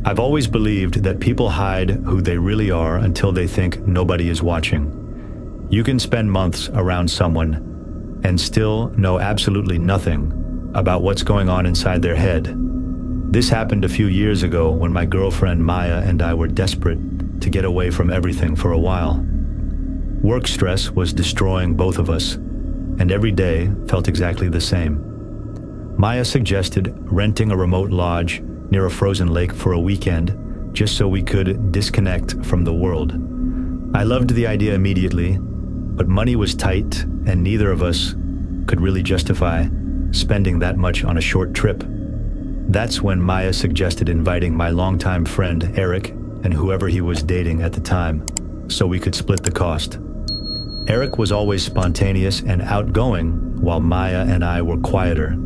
I've always believed that people hide who they really are until they think nobody is watching. You can spend months around someone and still know absolutely nothing about what's going on inside their head. This happened a few years ago when my girlfriend Maya and I were desperate to get away from everything for a while. Work stress was destroying both of us, and every day felt exactly the same. Maya suggested renting a remote lodge near a frozen lake for a weekend, just so we could disconnect from the world. I loved the idea immediately, but money was tight and neither of us could really justify spending that much on a short trip. That's when Maya suggested inviting my longtime friend Eric and whoever he was dating at the time, so we could split the cost. Eric was always spontaneous and outgoing, while Maya and I were quieter,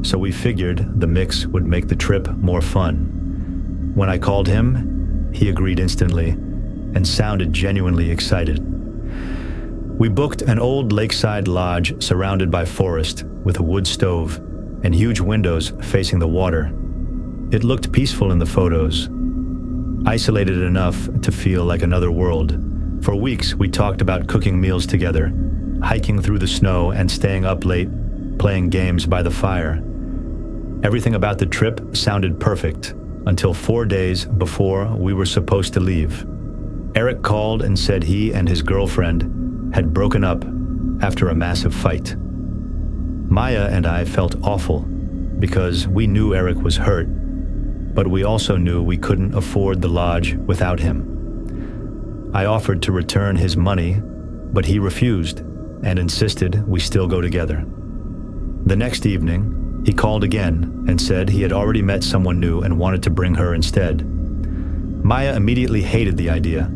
so we figured the mix would make the trip more fun. When I called him, he agreed instantly and sounded genuinely excited. We booked an old lakeside lodge surrounded by forest with a wood stove and huge windows facing the water. It looked peaceful in the photos, isolated enough to feel like another world. For weeks, we talked about cooking meals together, hiking through the snow and staying up late, playing games by the fire. Everything about the trip sounded perfect until 4 days before we were supposed to leave. Eric called and said he and his girlfriend had broken up after a massive fight. Maya and I felt awful because we knew Eric was hurt, but we also knew we couldn't afford the lodge without him. I offered to return his money, but he refused and insisted we still go together. The next evening, he called again and said he had already met someone new and wanted to bring her instead. Maya immediately hated the idea.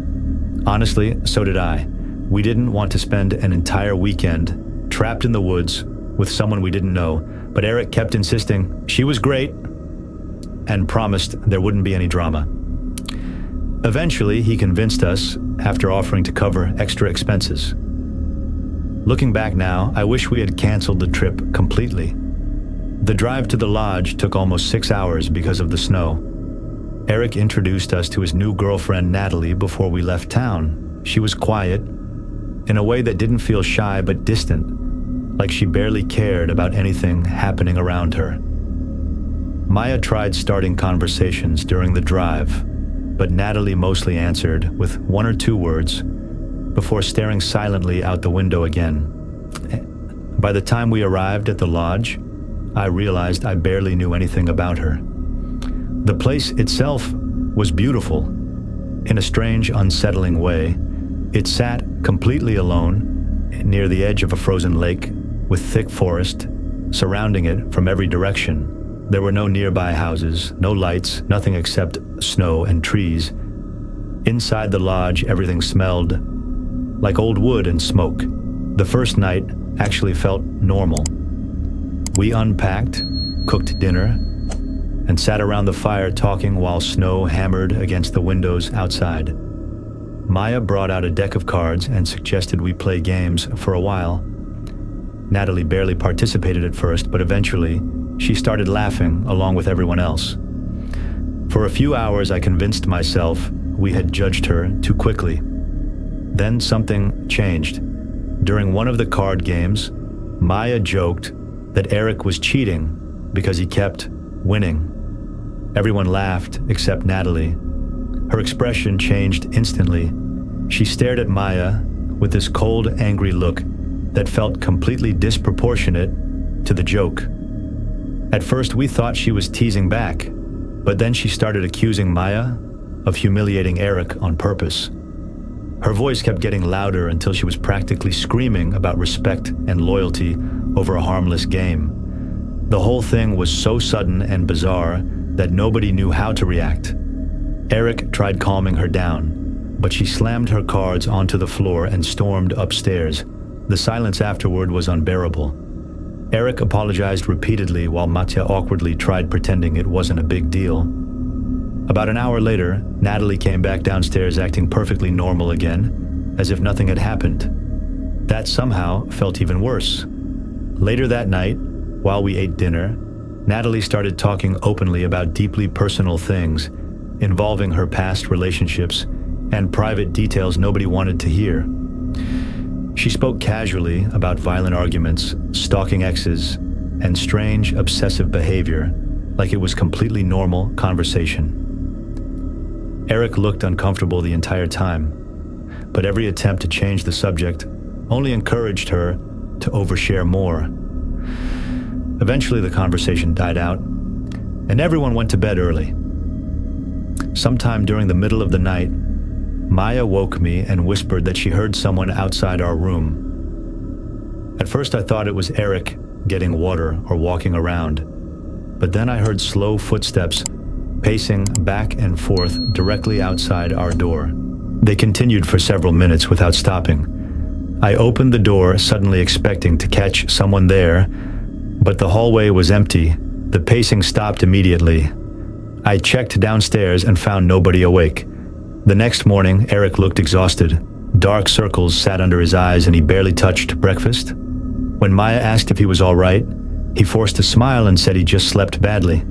Honestly, so did I. We didn't want to spend an entire weekend trapped in the woods with someone we didn't know, but Eric kept insisting she was great and promised there wouldn't be any drama. Eventually, he convinced us after offering to cover extra expenses. Looking back now, I wish we had canceled the trip completely. The drive to the lodge took almost 6 hours because of the snow. Eric introduced us to his new girlfriend, Natalie, before we left town. She was quiet, in a way that didn't feel shy but distant, like she barely cared about anything happening around her. Maya tried starting conversations during the drive, but Natalie mostly answered with 1 or 2 words before staring silently out the window again. By the time we arrived at the lodge, I realized I barely knew anything about her. The place itself was beautiful. In a strange, unsettling way, it sat completely alone near the edge of a frozen lake with thick forest surrounding it from every direction. There were no nearby houses, no lights, nothing except snow and trees. Inside the lodge, everything smelled like old wood and smoke. The first night actually felt normal. We unpacked, cooked dinner, and sat around the fire talking while snow hammered against the windows outside. Maya brought out a deck of cards and suggested we play games for a while. Natalie barely participated at first, but eventually she started laughing along with everyone else. For a few hours, I convinced myself we had judged her too quickly. Then something changed. During one of the card games, Maya joked that Eric was cheating because he kept winning. Everyone laughed except Natalie. Her expression changed instantly. She stared at Maya with this cold, angry look that felt completely disproportionate to the joke. At first, we thought she was teasing back, but then she started accusing Maya of humiliating Eric on purpose. Her voice kept getting louder until she was practically screaming about respect and loyalty over a harmless game. The whole thing was so sudden and bizarre that nobody knew how to react. Eric tried calming her down, but she slammed her cards onto the floor and stormed upstairs. The silence afterward was unbearable. Eric apologized repeatedly while Matya awkwardly tried pretending it wasn't a big deal. About an hour later, Natalie came back downstairs acting perfectly normal again, as if nothing had happened. That somehow felt even worse. Later that night, while we ate dinner, Natalie started talking openly about deeply personal things, involving her past relationships and private details nobody wanted to hear. She spoke casually about violent arguments, stalking exes, and strange obsessive behavior, like it was completely normal conversation. Eric looked uncomfortable the entire time, but every attempt to change the subject only encouraged her to overshare more. Eventually, the conversation died out, and everyone went to bed early. Sometime during the middle of the night, Maya woke me and whispered that she heard someone outside our room. At first, I thought it was Eric getting water or walking around, but then I heard slow footsteps pacing back and forth directly outside our door. They continued for several minutes without stopping. I opened the door, suddenly expecting to catch someone there, but the hallway was empty. The pacing stopped immediately. I checked downstairs and found nobody awake. The next morning, Eric looked exhausted. Dark circles sat under his eyes and he barely touched breakfast. When Maya asked if he was all right, he forced a smile and said he just slept badly.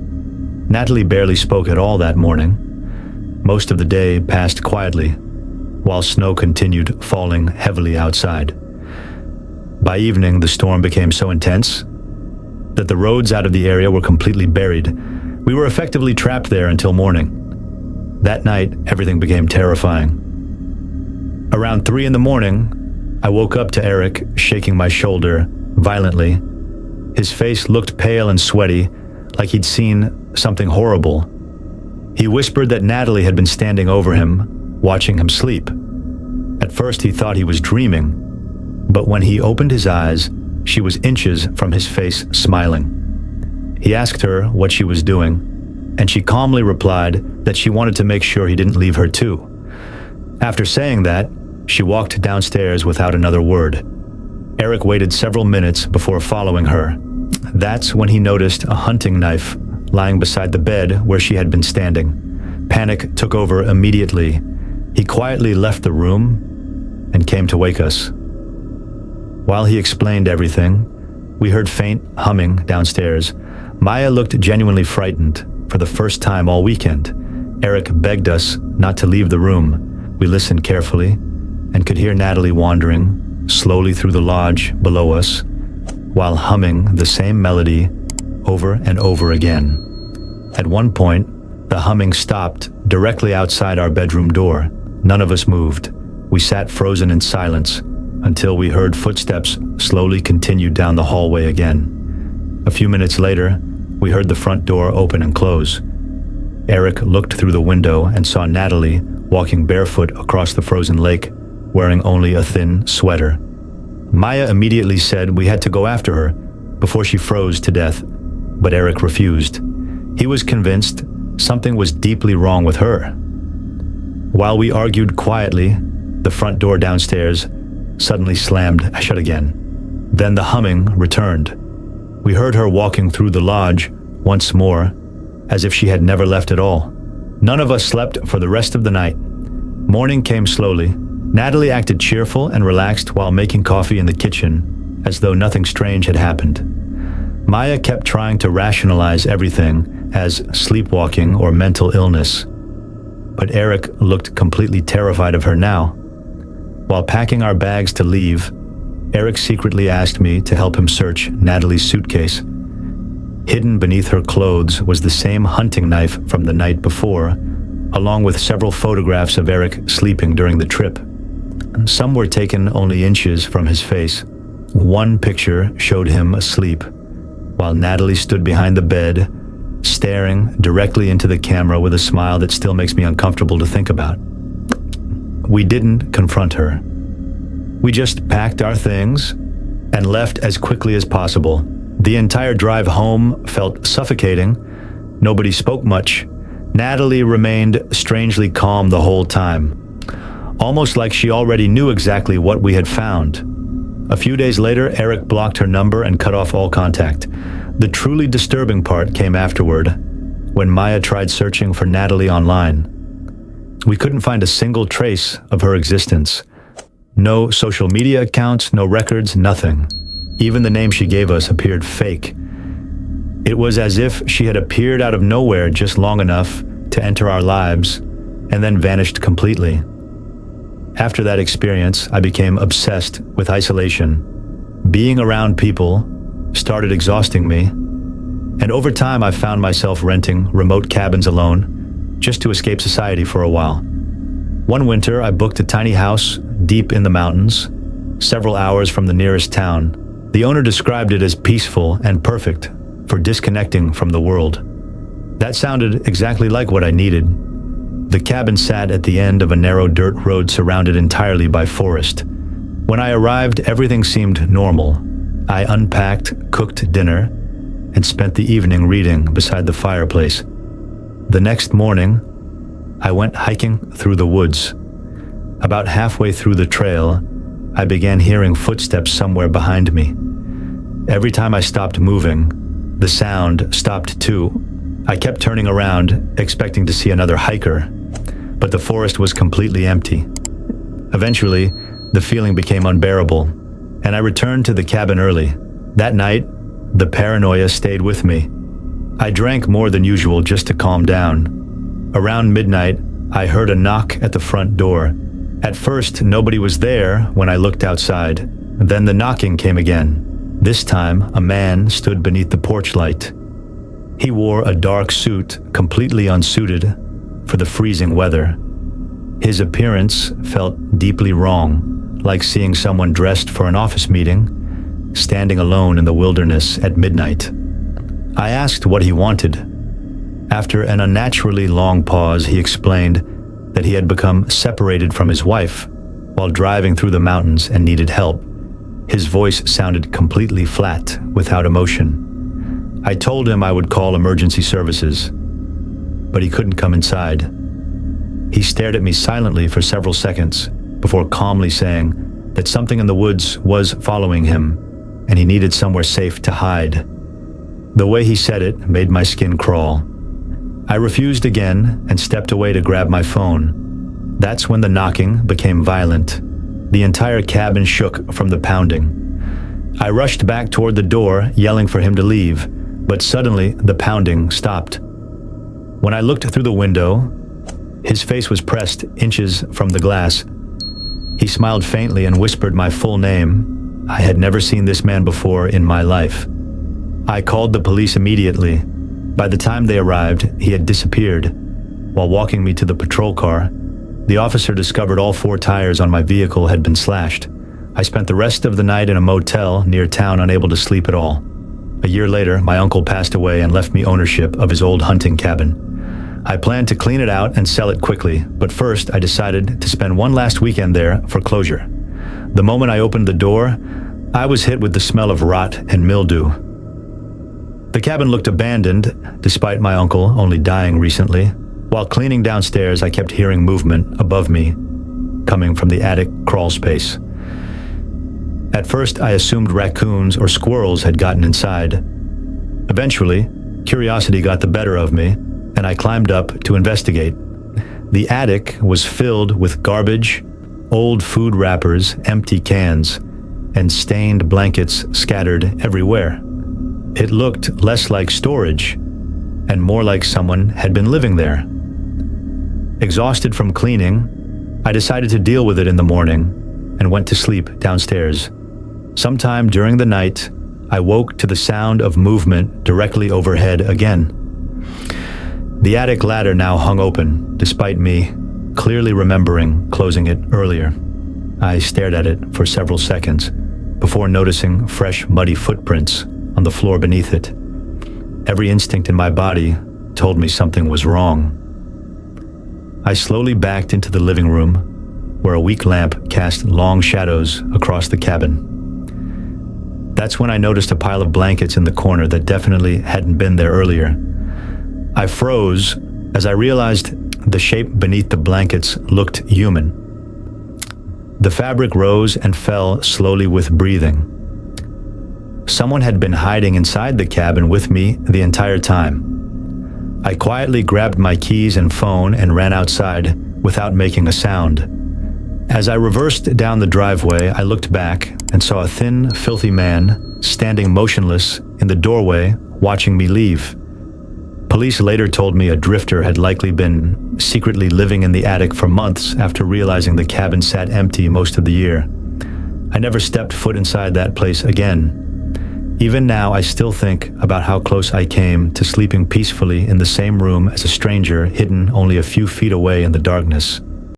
Natalie barely spoke at all that morning. Most of the day passed quietly, while snow continued falling heavily outside. By evening, the storm became so intense that the roads out of the area were completely buried. We were effectively trapped there until morning. That night, everything became terrifying. Around 3 a.m, I woke up to Eric shaking my shoulder violently. His face looked pale and sweaty, like he'd seen something horrible. He whispered that Natalie had been standing over him, watching him sleep. At first, he thought he was dreaming, but when he opened his eyes, she was inches from his face, smiling. He asked her what she was doing, and she calmly replied that she wanted to make sure he didn't leave her too. After saying that, she walked downstairs without another word. Eric waited several minutes before following her. That's when he noticed a hunting knife lying beside the bed where she had been standing. Panic took over immediately. He quietly left the room and came to wake us. While he explained everything, we heard faint humming downstairs. Maya looked genuinely frightened for the first time all weekend. Eric begged us not to leave the room. We listened carefully and could hear Natalie wandering slowly through the lodge below us, while humming the same melody over and over again. At one point, the humming stopped directly outside our bedroom door. None of us moved. We sat frozen in silence until we heard footsteps slowly continue down the hallway again. A few minutes later, we heard the front door open and close. Eric looked through the window and saw Natalie walking barefoot across the frozen lake, wearing only a thin sweater. Maya immediately said we had to go after her before she froze to death, but Eric refused. He was convinced something was deeply wrong with her. While we argued quietly, the front door downstairs suddenly slammed shut again. Then the humming returned. We heard her walking through the lodge once more, as if she had never left at all. None of us slept for the rest of the night. Morning came slowly. Natalie acted cheerful and relaxed while making coffee in the kitchen, as though nothing strange had happened. Maya kept trying to rationalize everything as sleepwalking or mental illness, but Eric looked completely terrified of her now. While packing our bags to leave, Eric secretly asked me to help him search Natalie's suitcase. Hidden beneath her clothes was the same hunting knife from the night before, along with several photographs of Eric sleeping during the trip. Some were taken only inches from his face. One picture showed him asleep, while Natalie stood behind the bed, staring directly into the camera with a smile that still makes me uncomfortable to think about. We didn't confront her. We just packed our things and left as quickly as possible. The entire drive home felt suffocating. Nobody spoke much. Natalie remained strangely calm the whole time, almost like she already knew exactly what we had found. A few days later, Eric blocked her number and cut off all contact. The truly disturbing part came afterward, when Maya tried searching for Natalie online. We couldn't find a single trace of her existence. No social media accounts, no records, nothing. Even the name she gave us appeared fake. It was as if she had appeared out of nowhere just long enough to enter our lives and then vanished completely. After that experience, I became obsessed with isolation. Being around people started exhausting me, and over time I found myself renting remote cabins alone just to escape society for a while. One winter, I booked a tiny house deep in the mountains, several hours from the nearest town. The owner described it as peaceful and perfect for disconnecting from the world. That sounded exactly like what I needed. The cabin sat at the end of a narrow dirt road surrounded entirely by forest. When I arrived, everything seemed normal. I unpacked, cooked dinner, and spent the evening reading beside the fireplace. The next morning, I went hiking through the woods. About halfway through the trail, I began hearing footsteps somewhere behind me. Every time I stopped moving, the sound stopped too. I kept turning around, expecting to see another hiker, but the forest was completely empty. Eventually, the feeling became unbearable, and I returned to the cabin early. That night, the paranoia stayed with me. I drank more than usual just to calm down. Around midnight, I heard a knock at the front door. At first, nobody was there when I looked outside. Then the knocking came again. This time, a man stood beneath the porch light. He wore a dark suit, completely unsuited for the freezing weather. His appearance felt deeply wrong, like seeing someone dressed for an office meeting, standing alone in the wilderness at midnight. I asked what he wanted. After an unnaturally long pause, he explained that he had become separated from his wife while driving through the mountains and needed help. His voice sounded completely flat, without emotion. I told him I would call emergency services, but he couldn't come inside. He stared at me silently for several seconds before calmly saying that something in the woods was following him and he needed somewhere safe to hide. The way he said it made my skin crawl. I refused again and stepped away to grab my phone. That's when the knocking became violent. The entire cabin shook from the pounding. I rushed back toward the door, yelling for him to leave, but suddenly the pounding stopped. When I looked through the window, his face was pressed inches from the glass. He smiled faintly and whispered my full name. I had never seen this man before in my life. I called the police immediately. By the time they arrived, he had disappeared. While walking me to the patrol car, the officer discovered all 4 tires on my vehicle had been slashed. I spent the rest of the night in a motel near town, unable to sleep at all. A year later, my uncle passed away and left me ownership of his old hunting cabin. I planned to clean it out and sell it quickly, but first I decided to spend one last weekend there for closure. The moment I opened the door, I was hit with the smell of rot and mildew. The cabin looked abandoned, despite my uncle only dying recently. While cleaning downstairs, I kept hearing movement above me, coming from the attic crawl space. At first, I assumed raccoons or squirrels had gotten inside. Eventually, curiosity got the better of me, and I climbed up to investigate. The attic was filled with garbage, old food wrappers, empty cans, and stained blankets scattered everywhere. It looked less like storage and more like someone had been living there. Exhausted from cleaning, I decided to deal with it in the morning and went to sleep downstairs. Sometime during the night, I woke to the sound of movement directly overhead again. The attic ladder now hung open, despite me clearly remembering closing it earlier. I stared at it for several seconds before noticing fresh, muddy footprints on the floor beneath it. Every instinct in my body told me something was wrong. I slowly backed into the living room, where a weak lamp cast long shadows across the cabin. That's when I noticed a pile of blankets in the corner that definitely hadn't been there earlier. I froze as I realized the shape beneath the blankets looked human. The fabric rose and fell slowly with breathing. Someone had been hiding inside the cabin with me the entire time. I quietly grabbed my keys and phone and ran outside without making a sound. As I reversed down the driveway, I looked back and saw a thin, filthy man standing motionless in the doorway, watching me leave. Police later told me a drifter had likely been secretly living in the attic for months after realizing the cabin sat empty most of the year. I never stepped foot inside that place again. Even now, I still think about how close I came to sleeping peacefully in the same room as a stranger hidden only a few feet away in the darkness.